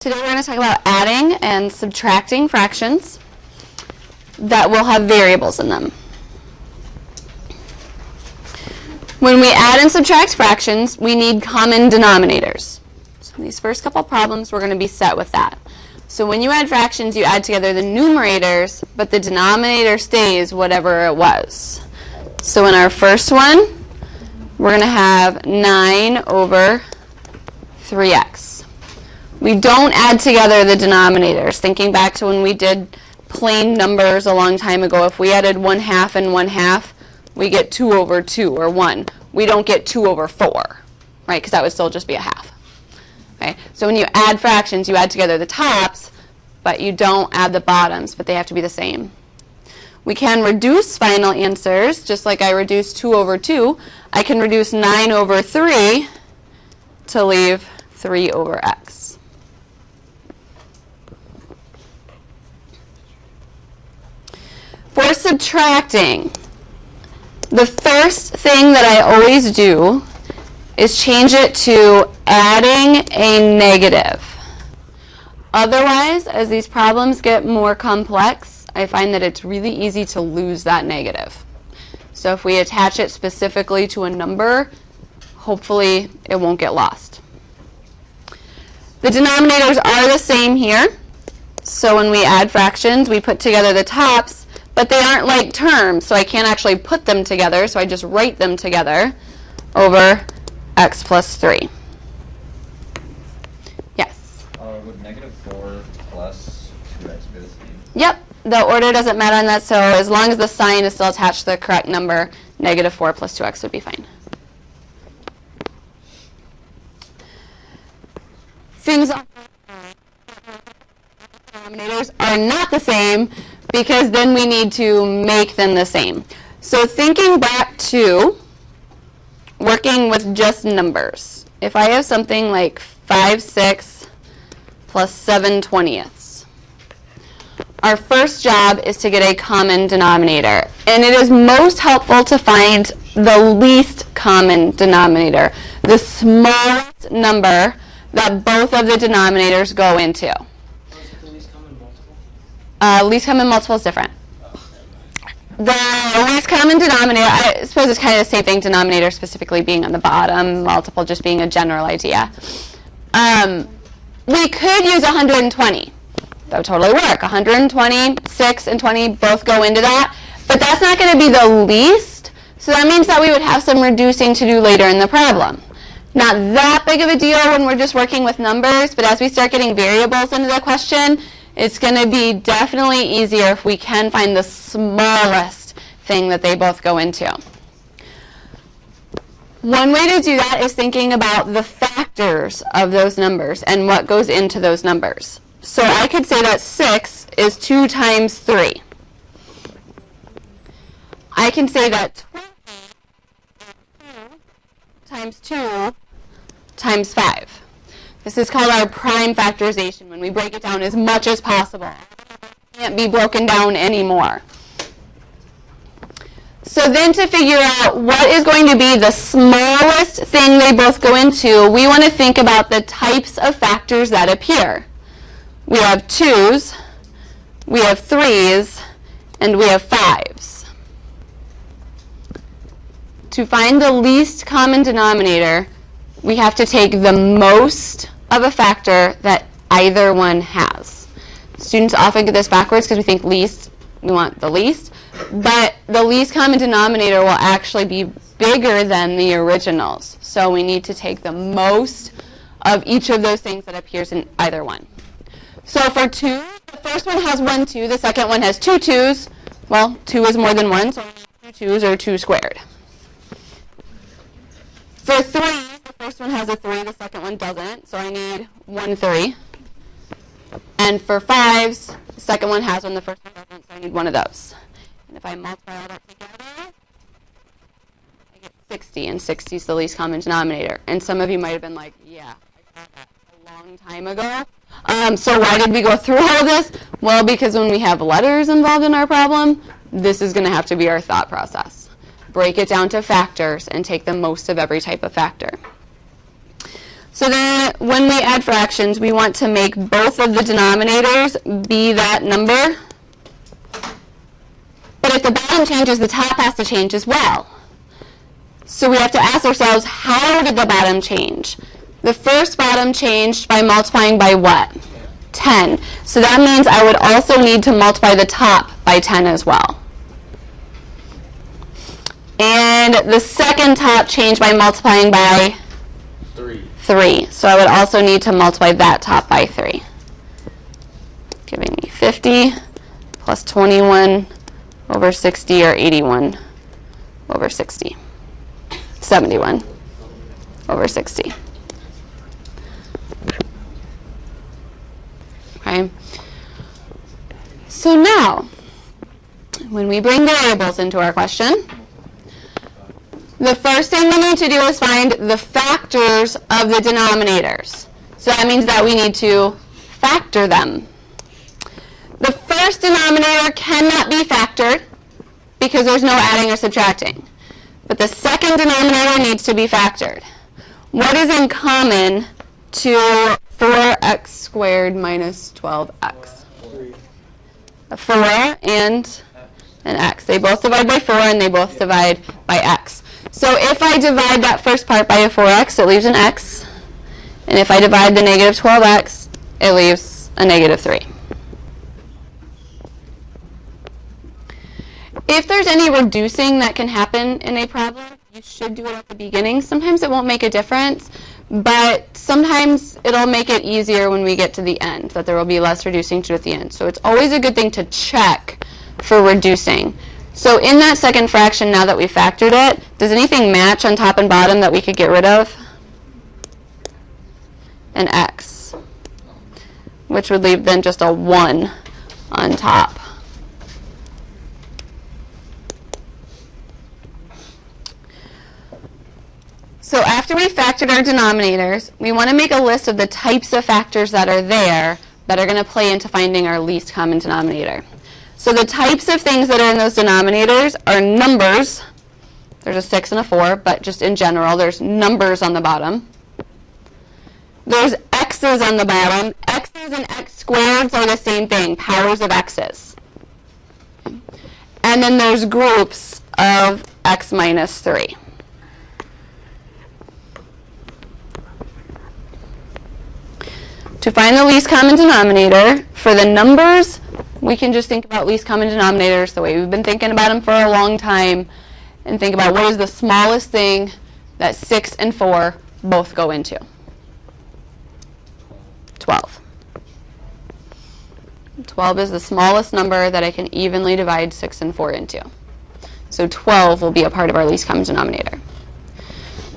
Today we're going to talk about adding and subtracting fractions that will have variables in them. When we add and subtract fractions, we need common denominators. So in these first couple problems, we're going to be set with that. So when you add fractions, you add together the numerators, but the denominator stays whatever it was. So in our first one, we're going to have 9 over 3x. We don't add together the denominators. Thinking back to when we did plain numbers a long time ago, if we added 1/2 and 1/2, we get 2 over 2, or 1. We don't get 2 over 4, right, because that would still just be a half. Okay? So when you add fractions, you add together the tops, but you don't add the bottoms, but they have to be the same. We can reduce final answers, just like I reduced 2 over 2. I can reduce 9 over 3 to leave 3 over x. For subtracting, the first thing that I always do is change it to adding a negative. Otherwise, as these problems get more complex, I find that it's really easy to lose that negative. So if we attach it specifically to a number, hopefully it won't get lost. The denominators are the same here. So when we add fractions, we put together the tops, but they aren't like terms, so I can't actually put them together, so I just write them together over x plus 3. Yes? Would negative 4 plus 2x be the same? Yep, the order doesn't matter on that, so as long as the sign is still attached to the correct number, negative 4 plus 2x would be fine. Things on denominators are not the same, because then we need to make them the same. So thinking back to working with just numbers. If I have something like 5/6 plus 7/20, our first job is to get a common denominator. And it is most helpful to find the least common denominator, the smallest number that both of the denominators go into. Least common multiple is different. The least common denominator, I suppose it's kind of the same thing, denominator specifically being on the bottom, multiple just being a general idea. We could use 120. That would totally work. 120, 6, and 20 both go into that. But that's not going to be the least, so that means that we would have some reducing to do later in the problem. Not that big of a deal when we're just working with numbers, but as we start getting variables into the question, it's going to be definitely easier if we can find the smallest thing that they both go into. One way to do that is thinking about the factors of those numbers and what goes into those numbers. So I could say that 6 is 2 times 3. I can say that 20 times 2 times 5. This is called our prime factorization, when we break it down as much as possible. It can't be broken down anymore. So then to figure out what is going to be the smallest thing they both go into, we want to think about the types of factors that appear. We have 2's, we have 3's, and we have 5's. To find the least common denominator, we have to take the most of a factor that either one has. Students often get this backwards because we think least, we want the least, but the least common denominator will actually be bigger than the originals. So we need to take the most of each of those things that appears in either one. So for 2, the first one has 1 2, the second one has 2 2's. Well, 2 is more than 1, so 2 2's or 2 squared. For 3, the first one has a 3, the second one doesn't, so I need 1 3. And for 5's, the second one has one, the first one doesn't, so I need one of those. And if I multiply all that together, I get 60, and 60 is the least common denominator. And some of you might have been like, yeah, I got that a long time ago. So why did we go through all of this? Well, because when we have letters involved in our problem, this is going to have to be our thought process. Break it down to factors and take the most of every type of factor. So then when we add fractions, we want to make both of the denominators be that number. But if the bottom changes, the top has to change as well. So we have to ask ourselves, how did the bottom change? The first bottom changed by multiplying by what? 10. So that means I would also need to multiply the top by 10 as well. And the second top changed by multiplying by 3. So I would also need to multiply that top by 3. Giving me 50 plus 21 over 60, or 81 over 60. 71 over 60. Okay. So now, when we bring variables into our question, the first thing we need to do is find the factors of the denominators. So that means that we need to factor them. The first denominator cannot be factored because there's no adding or subtracting. But the second denominator needs to be factored. What is in common to 4x squared minus 12x? 4 and an x. They both divide by 4 and they both divide by x. So if I divide that first part by a 4x, it leaves an x. And if I divide the negative 12x, it leaves a negative 3. If there's any reducing that can happen in a problem, you should do it at the beginning. Sometimes it won't make a difference, but sometimes it'll make it easier when we get to the end, that there will be less reducing to do at the end. So it's always a good thing to check for reducing. So in that second fraction, now that we factored it, does anything match on top and bottom that we could get rid of? An x, which would leave then just a 1 on top. So after we factored our denominators, we want to make a list of the types of factors that are there that are going to play into finding our least common denominator. So the types of things that are in those denominators are numbers. There's a 6 and a 4, but just in general, there's numbers on the bottom. There's x's on the bottom. X's and x squareds are the same thing, powers of x's. And then there's groups of x minus 3. To find the least common denominator, for the numbers, we can just think about least common denominators the way we've been thinking about them for a long time, and think about what is the smallest thing that 6 and 4 both go into. 12. 12 is the smallest number that I can evenly divide 6 and 4 into. So 12 will be a part of our least common denominator.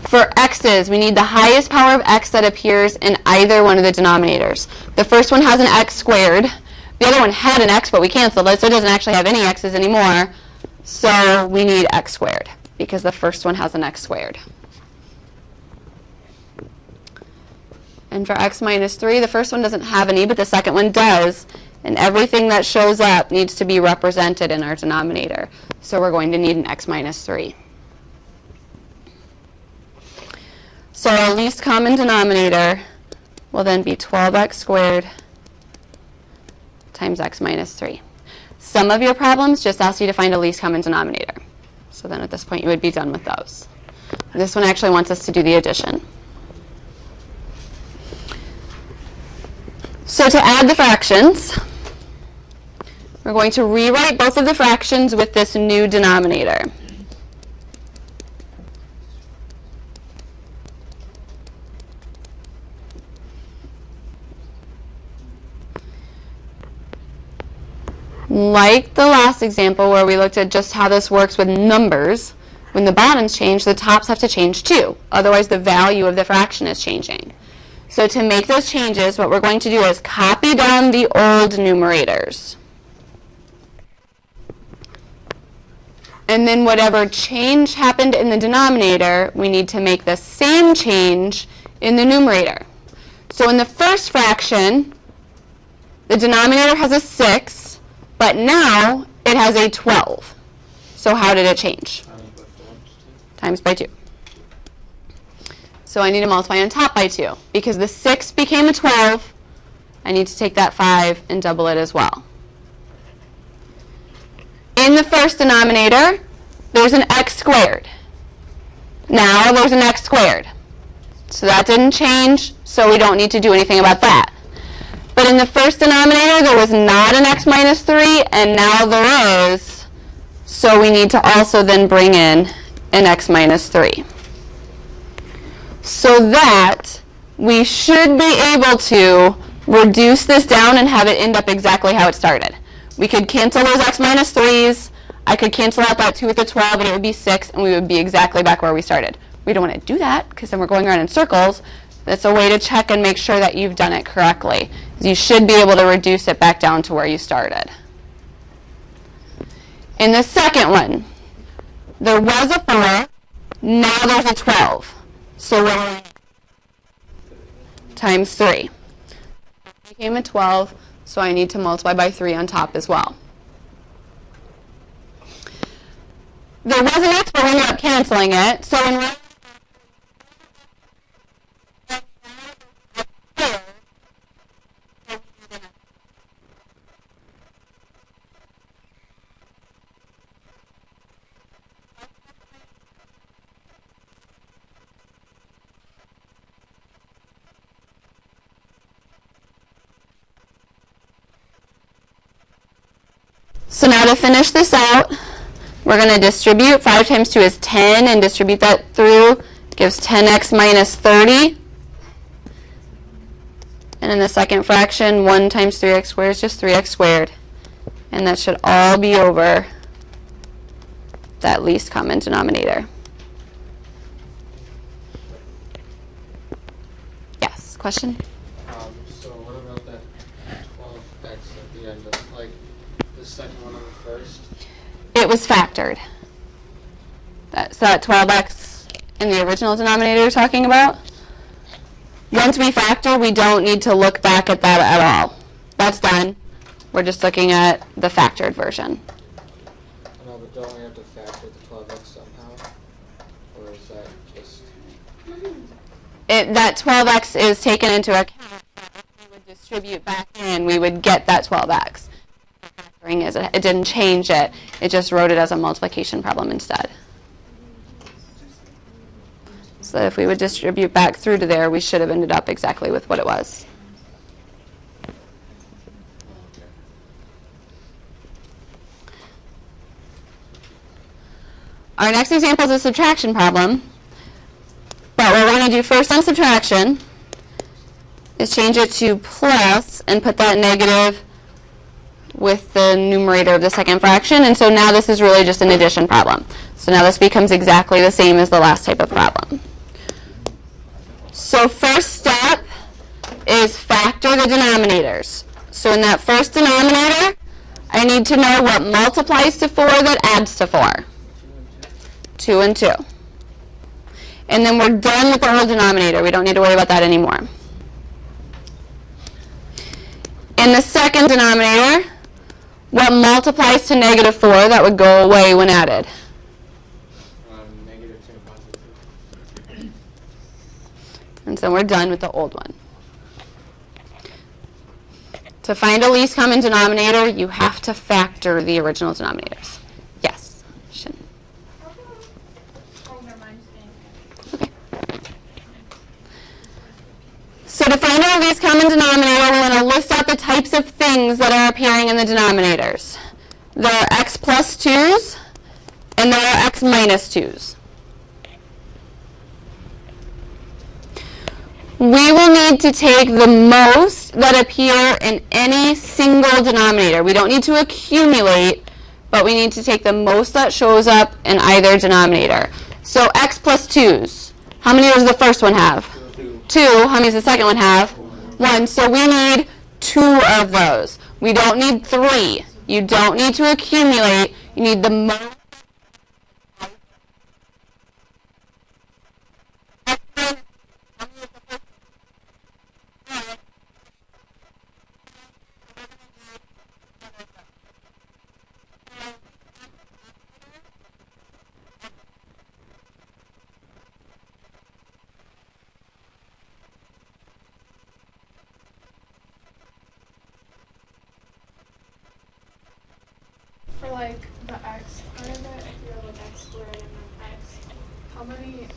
For x's, we need the highest power of x that appears in either one of the denominators. The first one has an x squared. The other one had an x, but we canceled it, so it doesn't actually have any x's anymore. So we need x squared, because the first one has an x squared. And for x minus 3, the first one doesn't have any, but the second one does. And everything that shows up needs to be represented in our denominator. So we're going to need an x minus 3. So our least common denominator will then be 12x squared times x minus 3. Some of your problems just ask you to find a least common denominator. So then at this point you would be done with those. This one actually wants us to do the addition. So to add the fractions, we're going to rewrite both of the fractions with this new denominator. Like the last example where we looked at just how this works with numbers, when the bottoms change, the tops have to change too. Otherwise, the value of the fraction is changing. So to make those changes, what we're going to do is copy down the old numerators. And then whatever change happened in the denominator, we need to make the same change in the numerator. So in the first fraction, the denominator has a 6. But now it has a 12. So how did it change? Times by 2. So I need to multiply on top by 2. Because the 6 became a 12, I need to take that 5 and double it as well. In the first denominator, there's an x squared. Now there's an x squared. So that didn't change, so we don't need to do anything about that. But in the first denominator, there was not an x minus 3, and now there is. So we need to also then bring in an x minus 3. So that we should be able to reduce this down and have it end up exactly how it started. We could cancel those x minus 3's. I could cancel out that 2 with the 12, and it would be 6, and we would be exactly back where we started. We don't want to do that, because then we're going around in circles. That's a way to check and make sure that you've done it correctly. You should be able to reduce it back down to where you started. In the second one, there was a 4. Now there's a 12. So we're times 3. It became a 12, so I need to multiply by 3 on top as well. There was an x, but we ended up canceling it. So in So now to finish this out, we're going to distribute. 5 times 2 is 10, and distribute that through. Gives 10x minus 30. And in the second fraction, 1 times 3x squared is just 3x squared. And that should all be over that least common denominator. Yes, question? So what about that 12x at the end of, like, the second one on the first? It was factored. So that 12x in the original denominator you're talking about? Once we factor, we don't need to look back at that at all. That's done. We're just looking at the factored version. No, but don't we have to factor the 12x somehow? Or is that just... That 12x is taken into account. If we would distribute back in, we would get that 12x. Factoring is it didn't change it. It just wrote it as a multiplication problem instead. So if we would distribute back through to there, we should have ended up exactly with what it was. Our next example is a subtraction problem. But what we're going to do first on subtraction is change it to plus and put that negative with the numerator of the second fraction. And so now this is really just an addition problem. So now this becomes exactly the same as the last type of problem. So first step is factor the denominators. So in that first denominator, I need to know what multiplies to 4 that adds to 4. 2 and 2. And then we're done with the whole denominator. We don't need to worry about that anymore. In the second denominator, what multiplies to negative 4 that would go away when added? Negative 2 positive. And so we're done with the old one. To find a least common denominator, you have to factor the original denominators. Yes? Shin. Okay. So to find our least common denominator, we're going to list out the types of things that are appearing in the denominators. There are x plus 2's, and there are x minus 2's. We will need to take the most that appear in any single denominator. We don't need to accumulate, but we need to take the most that shows up in either denominator. So x plus 2's. How many does the first one have? 2. How many does the second one have? 1. So we need 2 of those. We don't need 3. You don't need to accumulate. You need the most. for like the x part of it, if you have like x squared and then x, how many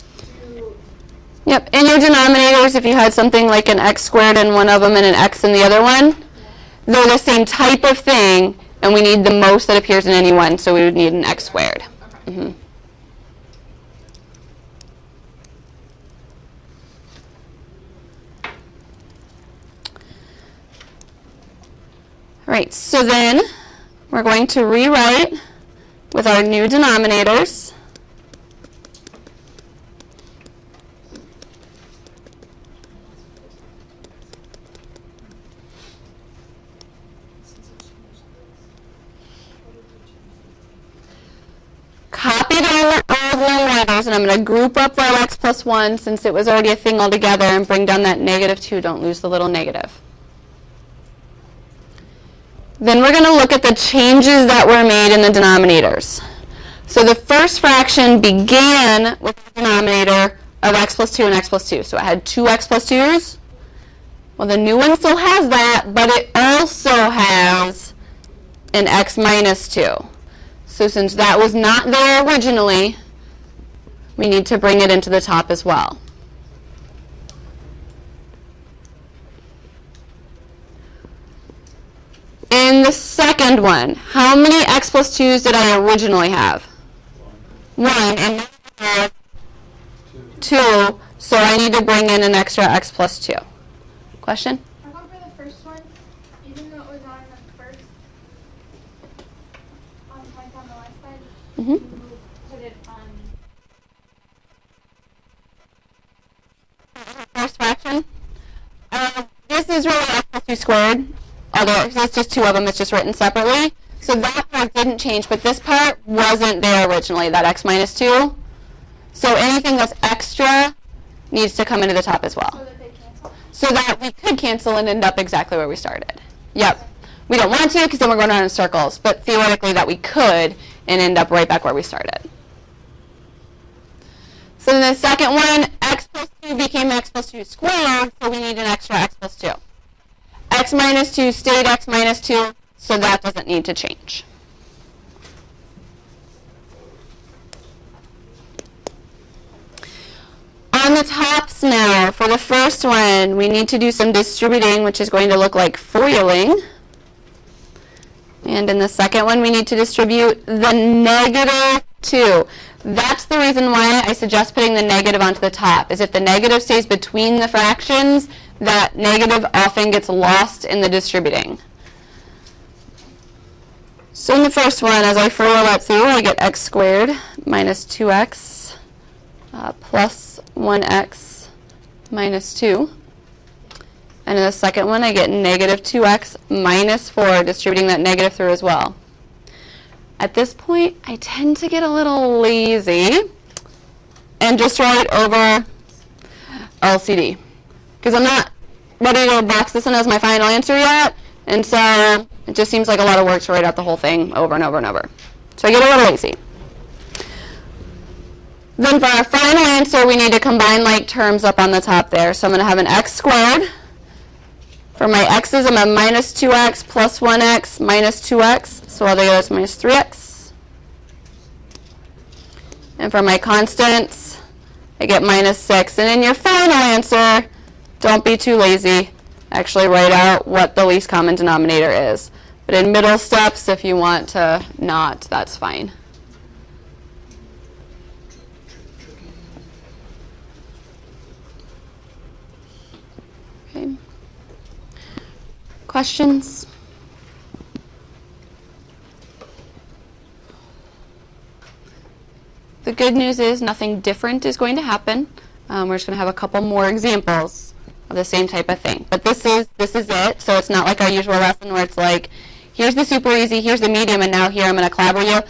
do... Yep, in your denominators, if you had something like an x squared in one of them and an x in the other one, they're the same type of thing, and we need the most that appears in any one, so we would need an x squared. Okay. All right, so then we're going to rewrite with our new denominators. Copy down all the numerators, and I'm going to group up our x plus 1 since it was already a thing altogether, and bring down that negative 2. Don't lose the little negative. Then we're going to look at the changes that were made in the denominators. So the first fraction began with the denominator of x plus 2 and x plus 2. So it had 2x plus 2's. Well, the new one still has that, but it also has an x minus 2. So since that was not there originally, we need to bring it into the top as well. In the second one, how many x plus 2's did I originally have? 1. And now I have 2, so I need to bring in an extra x plus 2. Question? How about for the first one, even though it was on the first, like on the left side, you put it on... First fraction? This is really x plus 2 squared. Although it's just 2 of them, it's just written separately. So that part didn't change, but this part wasn't there originally, that x minus 2. So anything that's extra needs to come into the top as well. So that they cancel? So that we could cancel and end up exactly where we started. Yep. We don't want to because then we're going around in circles, but theoretically that we could and end up right back where we started. So in the second one, x plus 2 became x plus 2 squared, so we need an extra x plus 2. X minus 2 stayed x minus 2, so that doesn't need to change. On the tops now, for the first one, we need to do some distributing, which is going to look like foiling. And in the second one, we need to distribute the negative 2. That's the reason why I suggest putting the negative onto the top, is if the negative stays between the fractions, that negative often gets lost in the distributing. So in the first one, as I FOIL that through, I get x squared minus 2x plus 1x minus 2. And in the second one, I get negative 2x minus 4, distributing that negative through as well. At this point, I tend to get a little lazy and just write over LCD. Because I'm not ready to box this in as my final answer yet, and so it just seems like a lot of work to write out the whole thing over and over and over. So I get a little lazy. Then for our final answer, we need to combine like terms up on the top there. So I'm going to have an x squared. For my x's, I'm a minus 2x plus 1x minus 2x. So altogether it's minus 3x. And for my constants, I get minus 6. And in your final answer, don't be too lazy. Actually write out what the least common denominator is. But in middle steps, if you want to not, that's fine. Okay. Questions? The good news is nothing different is going to happen. We're just going to have a couple more examples of the same type of thing. But this is it. So it's not like our usual lesson where it's like, here's the super easy, here's the medium, and now here I'm going to clobber you.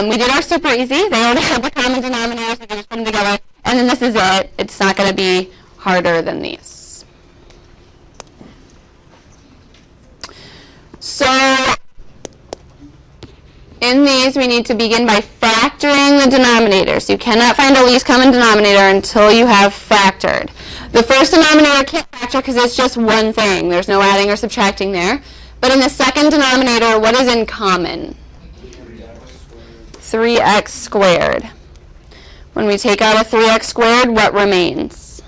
We did our super easy. They already have the common denominators. We can just put them together. And then this is it. It's not going to be harder than these. So in these, we need to begin by factoring the denominators. You cannot find a least common denominator until you have factored. The first denominator can't factor because it's just one thing. There's no adding or subtracting there. But in the second denominator, what is in common? 3x squared. When we take out a 3x squared, what remains?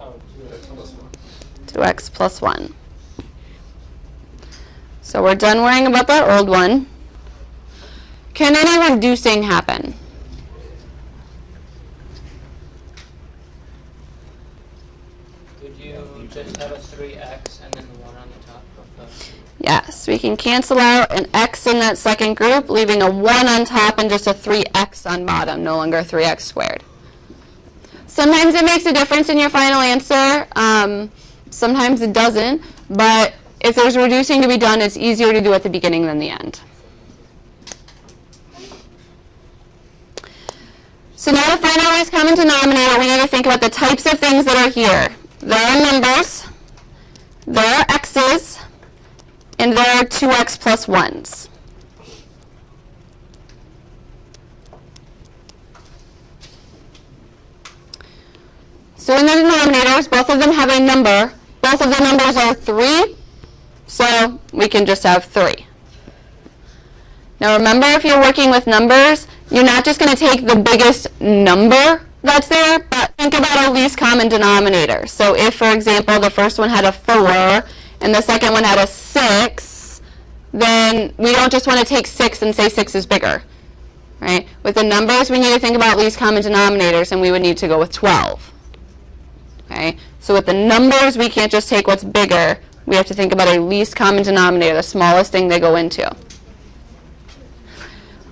Oh, 2x plus 1. 2x plus 1. So we're done worrying about that old one. Can any reducing happen? Could you just have a 3x and then 1 on the top of the... Yes, we can cancel out an x in that second group, leaving a 1 on top and just a 3x on bottom, no longer 3x squared. Sometimes it makes a difference in your final answer. Sometimes it doesn't, but if there's reducing to be done, it's easier to do at the beginning than the end. So now to find our least common denominator, we need to think about the types of things that are here. There are numbers, there are x's, and there are 2x plus 1s. So in the denominators, both of them have a number. Both of the numbers are 3, so we can just have 3. Now remember, if you're working with numbers, you're not just going to take the biggest number that's there, but think about a least common denominator. So if, for example, the first one had a 4 and the second one had a 6, then we don't just want to take 6 and say 6 is bigger. Right? With the numbers, we need to think about least common denominators, and we would need to go with 12. Okay? So with the numbers, we can't just take what's bigger. We have to think about a least common denominator, the smallest thing they go into.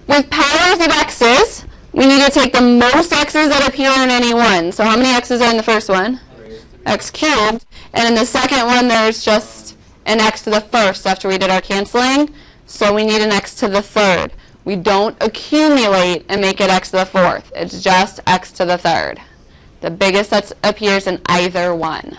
With powers of x's, we need to take the most x's that appear in any one. So how many x's are in the first one? X cubed. And in the second one, there's just an x to the first after we did our canceling. So we need an x to the third. We don't accumulate and make it x to the fourth. It's just x to the third. The biggest that appears in either one.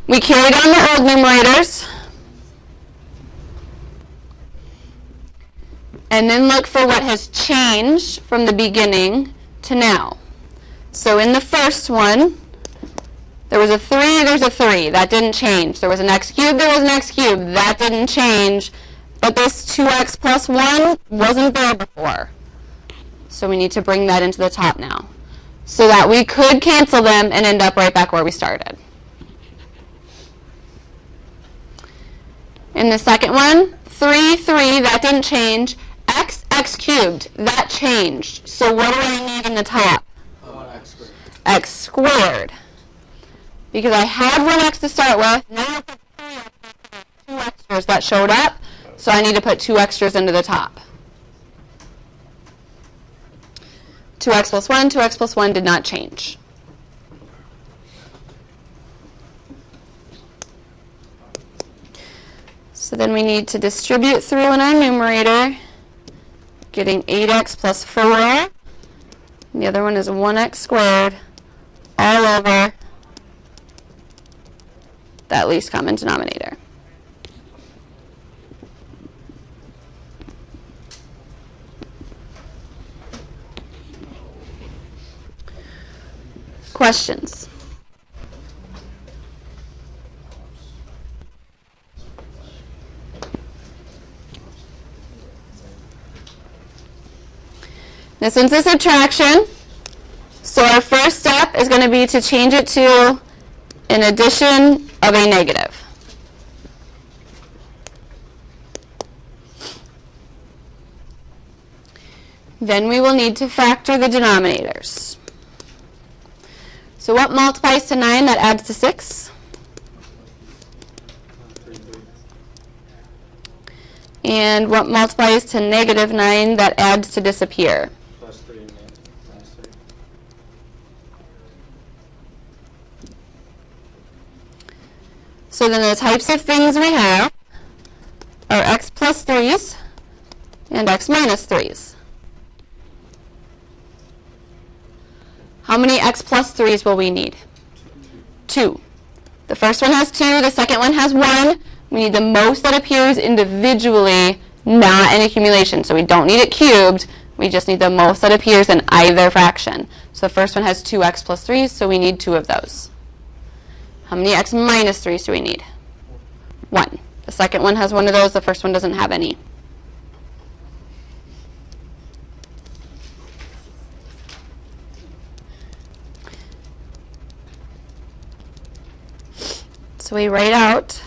We carried on the old numerators. And then look for what has changed from the beginning to now. So in the first one, there was a 3, there's a 3. That didn't change. There was an x cubed, there was an x cubed. That didn't change. But this 2x plus 1 wasn't there before. So we need to bring that into the top now, so that we could cancel them and end up right back where we started. In the second one, 3, 3, that didn't change. X cubed, that changed. So what do I need in the top? X squared. X squared. Because I had 1x to start with, now I put 2 extras that showed up, so I need to put 2 extras into the top. 2x plus 1, 2x plus 1 did not change. So then we need to distribute through in our numerator, getting 8x plus 4. And the other one is 1x squared all over that least common denominator. Questions? This one's a subtraction, so our first step is going to be to change it to an addition of a negative. Then we will need to factor the denominators. So what multiplies to 9 that adds to 6? 3, 3. And what multiplies to negative 9 that adds to disappear? Plus 3 and minus 3. So then the types of things we have are x plus 3's and x minus 3's. How many x plus 3's will we need? 2. The first one has 2, the second one has 1. We need the most that appears individually, not an accumulation. So we don't need it cubed, we just need the most that appears in either fraction. So the first one has 2x plus 3's, so we need 2 of those. How many x minus 3's do we need? 1. The second one has 1 of those, the first one doesn't have any. So we write out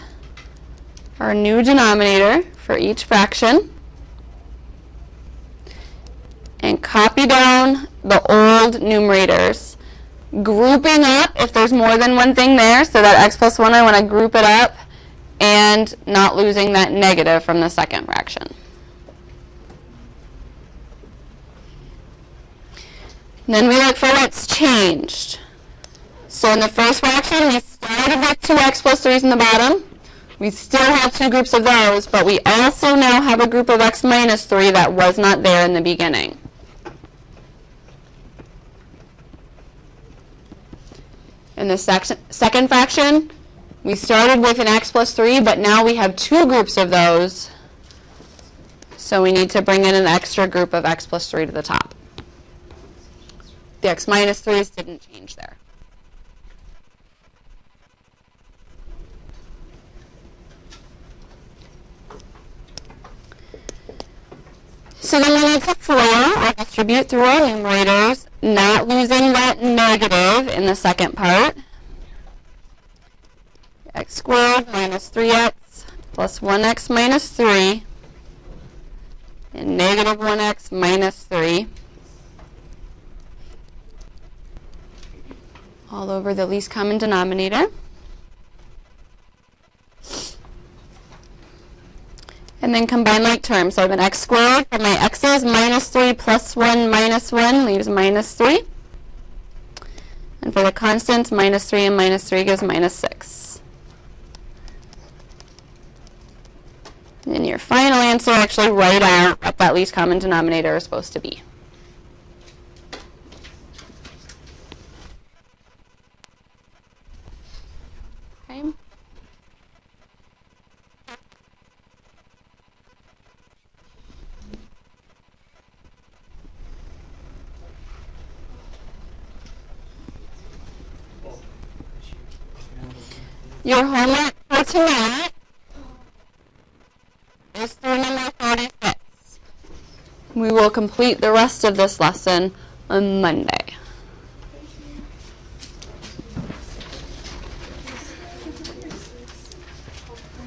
our new denominator for each fraction and copy down the old numerators, grouping up if there's more than one thing there. So that x plus 1, I want to group it up and not losing that negative from the second fraction. Then we look for what's changed. So in the first fraction, we started with 2x plus 3's in the bottom. We still have 2 groups of those, but we also now have a group of x minus 3 that was not there in the beginning. In the second fraction, we started with an x plus 3, but now we have 2 groups of those, so we need to bring in an extra group of x plus 3 to the top. The x minus 3's didn't change there. So then we need to FOIL or distribute through our numerators, not losing that negative in the second part. X squared minus 3x plus 1x minus 3 and negative 1x minus 3 all over the least common denominator. And then combine like terms. So I have an x squared for my x's, minus 3 plus 1 minus 1 leaves minus 3. And for the constants, minus 3 and minus 3 gives minus 6. And then your final answer, actually write out what that least common denominator is supposed to be. Okay. Your homework for tonight is through number 46. We will complete the rest of this lesson on Monday.